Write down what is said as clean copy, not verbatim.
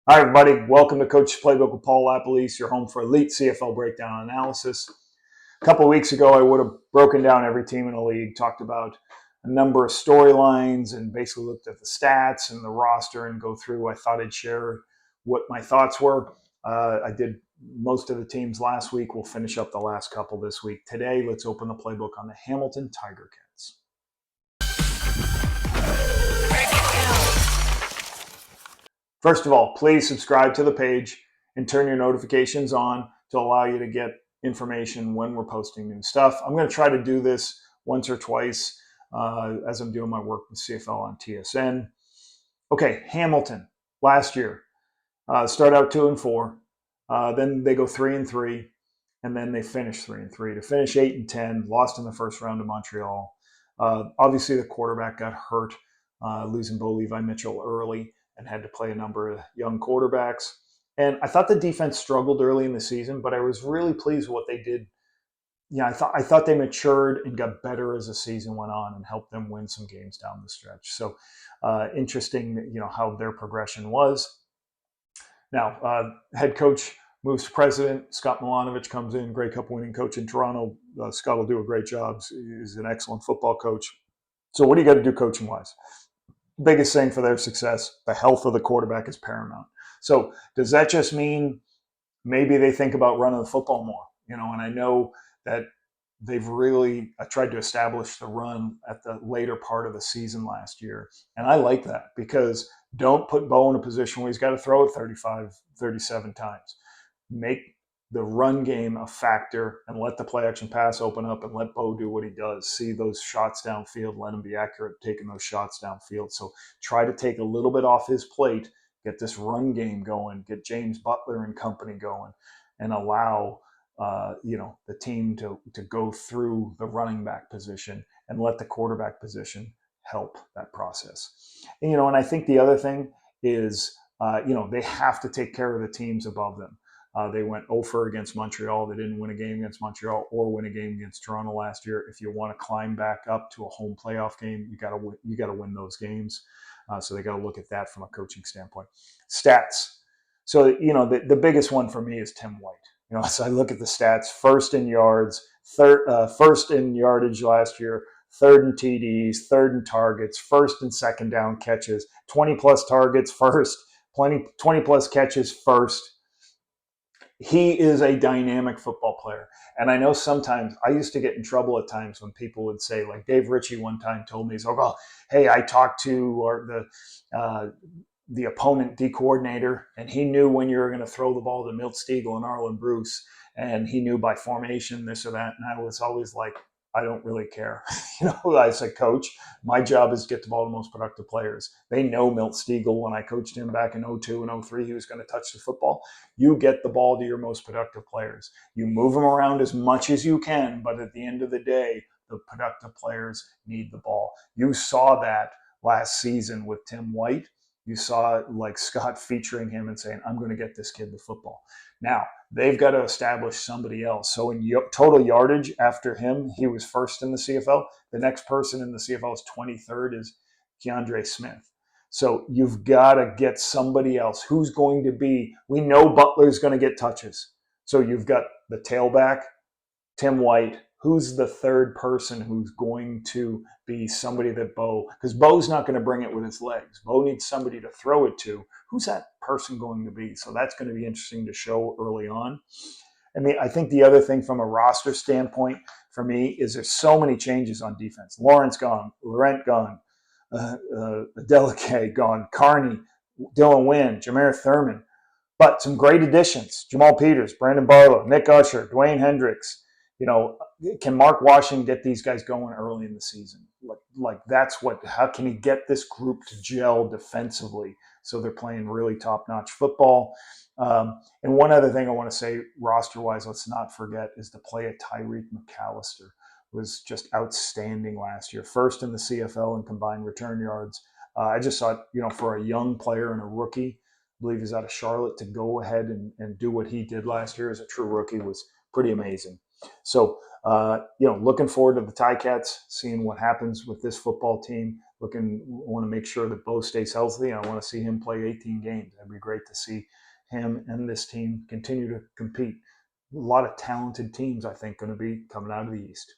Hi, everybody. Welcome to Coach's Playbook with Paul LaPolice, your home for elite CFL breakdown analysis. A couple of weeks ago, I would have broken down every team in the league, talked about a number of storylines, and basically looked at the stats and the roster and go through. I thought I'd share what my thoughts were. I did most of the teams last week. We'll finish up the last couple this week. Today, let's open the playbook on the Hamilton Tiger Cats. First of all, please subscribe to the page and turn your notifications on to allow you to get information when we're posting new stuff. I'm going to try to do this once or twice as I'm doing my work with CFL on TSN. Okay, Hamilton last year start out 2-4, then they go 3-3, and then they finish 3-3 to finish 8-10. Lost in the first round to Montreal. Obviously, the quarterback got hurt, losing Bo Levi Mitchell early, and had to play a number of young quarterbacks. And I thought the defense struggled early in the season, but I was really pleased with what they did. Yeah, I thought they matured and got better as the season went on and helped them win some games down the stretch. So interesting, how their progression was. Now, head coach moves to president. Scott Milanovic comes in, Grey Cup winning coach in Toronto. Scott will do a great job. He's an excellent football coach. So what do you got to do coaching wise? Biggest thing for their success, the health of the quarterback is paramount. So does that just mean maybe they think about running the football more? And I know that they've really tried to establish the run at the later part of the season last year. And I like that because don't put Bo in a position where he's got to throw it 35, 37 times. Make the run game a factor and let the play action pass open up and let Bo do what he does. See those shots downfield, let him be accurate taking those shots downfield. So try to take a little bit off his plate, get this run game going, get James Butler and company going, and allow the team to go through the running back position and let the quarterback position help that process. And I think the other thing is, they have to take care of the teams above them. They went 0-4 against Montreal. They didn't win a game against Montreal or win a game against Toronto last year. If you want to climb back up to a home playoff game, you got to win those games. So they got to look at that from a coaching standpoint. Stats. So the biggest one for me is Tim White. So I look at the stats: first in yards, first in yardage last year, third in TDs, third in targets, first and second down catches, 20 plus targets first, 20 plus catches first. He is a dynamic football player. And I know sometimes I used to get in trouble at times when people would say, like Dave Ritchie one time told me, he's like, oh, hey, I talked to the opponent D coordinator, and he knew when you were going to throw the ball to Milt Stegall and Arlen Bruce, and he knew by formation, this or that. And I was always like, I don't really care. I said, coach, my job is to get the ball to the most productive players. They know Milt Stegall, when I coached him back in 02 and 03, he was going to touch the football. You get the ball to your most productive players. You move them around as much as you can, but at the end of the day, the productive players need the ball. You saw that last season with Tim White. You saw like Scott featuring him and saying, I'm going to get this kid the football. Now, they've got to establish somebody else. So in total yardage after him, he was first in the CFL. The next person in the CFL is 23rd is Keandre Smith. So you've got to get somebody else who's going to be, we know Butler's going to get touches. So you've got the tailback, Tim White. Who's the third person who's going to be somebody that Bo, because Bo's not going to bring it with his legs. Bo needs somebody to throw it to. Who's that person going to be? So that's going to be interesting to show early on. I think the other thing from a roster standpoint for me is there's so many changes on defense. Lawrence gone, Laurent gone, Delicate gone, Carney, Dylan Wynn, Jameer Thurman. But some great additions: Jamal Peters, Brandon Barlow, Nick Usher, Dwayne Hendricks. Can Mark Washington get these guys going early in the season? Like that's how can he get this group to gel defensively so they're playing really top-notch football? And one other thing I want to say roster-wise, let's not forget, is the play of Tyreek McAllister was just outstanding last year. First in the CFL in combined return yards. I just thought, for a young player and a rookie, I believe he's out of Charlotte, to go ahead and do what he did last year as a true rookie was pretty amazing. So, looking forward to the Ticats, seeing what happens with this football team. want to make sure that Bo stays healthy. I want to see him play 18 games. That'd be great to see him and this team continue to compete. A lot of talented teams, I think, going to be coming out of the East.